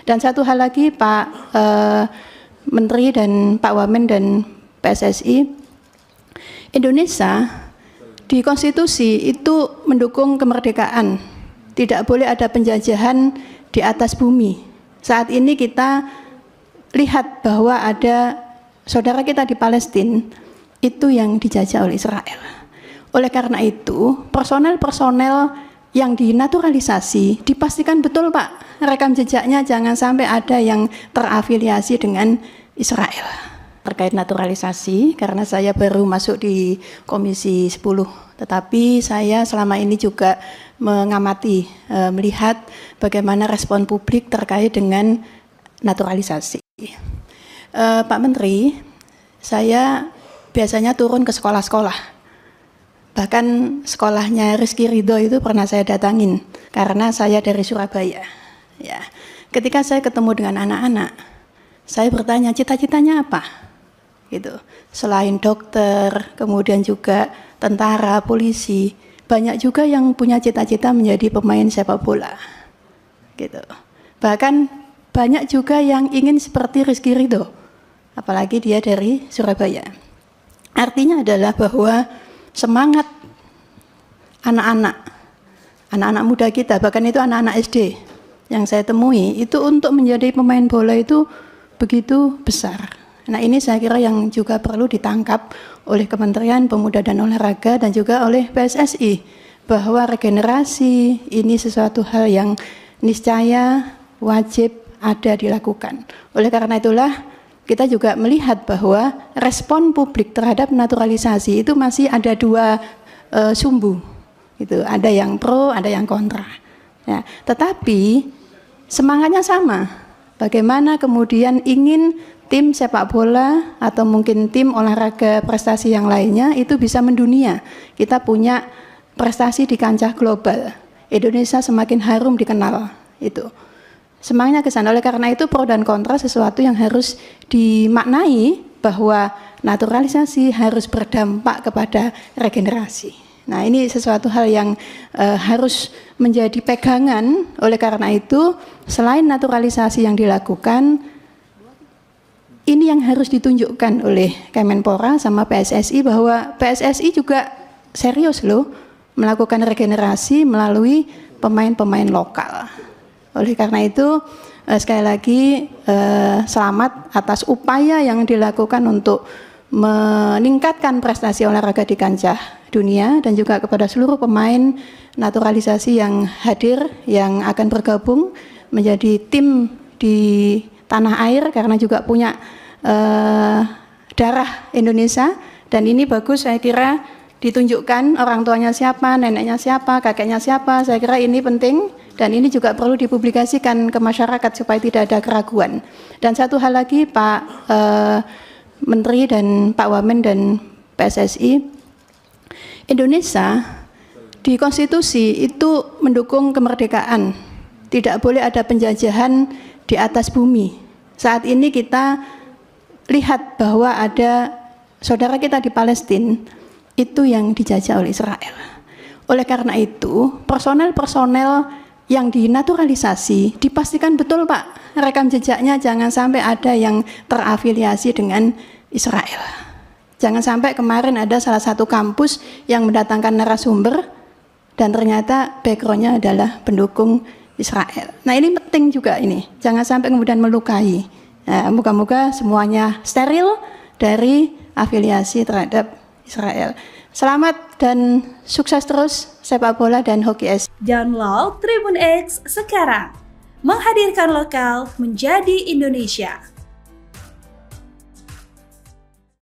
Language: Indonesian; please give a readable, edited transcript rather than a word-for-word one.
Dan satu hal lagi Pak Menteri dan Pak Wamen dan PSSI, Indonesia di konstitusi itu mendukung kemerdekaan. Tidak boleh ada penjajahan di atas bumi. Saat ini kita lihat bahwa ada saudara kita di Palestina itu yang dijajah oleh Israel. Oleh karena itu, personel-personel yang dinaturalisasi dipastikan betul Pak, rekam jejaknya jangan sampai ada yang terafiliasi dengan Israel. Terkait naturalisasi, karena saya baru masuk di Komisi 10, tetapi saya selama ini juga mengamati, melihat bagaimana respon publik terkait dengan naturalisasi. Pak Menteri, saya biasanya turun ke sekolah-sekolah. Bahkan sekolahnya Rizky Ridho itu pernah saya datangin, karena saya dari Surabaya. Ya. Ketika saya ketemu dengan anak-anak, saya bertanya cita-citanya apa? Gitu. Selain dokter, kemudian juga tentara, polisi, banyak juga yang punya cita-cita menjadi pemain sepak bola. Gitu. Bahkan banyak juga yang ingin seperti Rizky Ridho, apalagi dia dari Surabaya. Artinya adalah bahwa semangat anak-anak muda kita, bahkan itu anak-anak SD yang saya temui, itu untuk menjadi pemain bola itu begitu besar. Nah ini saya kira yang juga perlu ditangkap oleh Kementerian Pemuda dan Olahraga dan juga oleh PSSI, bahwa regenerasi ini sesuatu hal yang niscaya wajib ada dilakukan. Oleh karena itulah kita juga melihat bahwa respon publik terhadap naturalisasi itu masih ada dua sumbu. Itu ada yang pro, ada yang kontra. Ya, tetapi semangatnya sama. Bagaimana kemudian ingin tim sepak bola atau mungkin tim olahraga prestasi yang lainnya itu bisa mendunia. Kita punya prestasi di kancah global. Indonesia semakin harum dikenal. Itu semangatnya ke sana. Oleh karena itu pro dan kontra sesuatu yang harus dimaknai, bahwa naturalisasi harus berdampak kepada regenerasi. Nah ini sesuatu hal yang harus menjadi pegangan. Oleh karena itu selain naturalisasi yang dilakukan, ini yang harus ditunjukkan oleh Kemenpora sama PSSI, bahwa PSSI juga serius loh melakukan regenerasi melalui pemain-pemain lokal. Oleh karena itu sekali lagi selamat atas upaya yang dilakukan untuk meningkatkan prestasi olahraga di kancah dunia, dan juga kepada seluruh pemain naturalisasi yang hadir, yang akan bergabung menjadi tim di tanah air karena juga punya darah Indonesia. Dan ini bagus, saya kira ditunjukkan orang tuanya siapa, neneknya siapa, kakeknya siapa. Saya kira ini penting dan ini juga perlu dipublikasikan ke masyarakat supaya tidak ada keraguan. Dan satu hal lagi Pak Menteri dan Pak Wamen dan PSSI, Indonesia di konstitusi itu mendukung kemerdekaan. Tidak boleh ada penjajahan di atas bumi. Saat ini kita lihat bahwa ada saudara kita di Palestina itu yang dijajah oleh Israel. Oleh karena itu, personel-personel yang dinaturalisasi dipastikan betul Pak, rekam jejaknya jangan sampai ada yang terafiliasi dengan Israel. Jangan sampai kemarin ada salah satu kampus yang mendatangkan narasumber dan ternyata backgroundnya adalah pendukung Israel. Nah ini penting juga ini, jangan sampai kemudian melukai. Nah, moga-moga semuanya steril dari afiliasi terhadap Israel. Selamat dan sukses terus sepak bola dan hoki es. Download Tribun X sekarang, menghadirkan lokal menjadi Indonesia.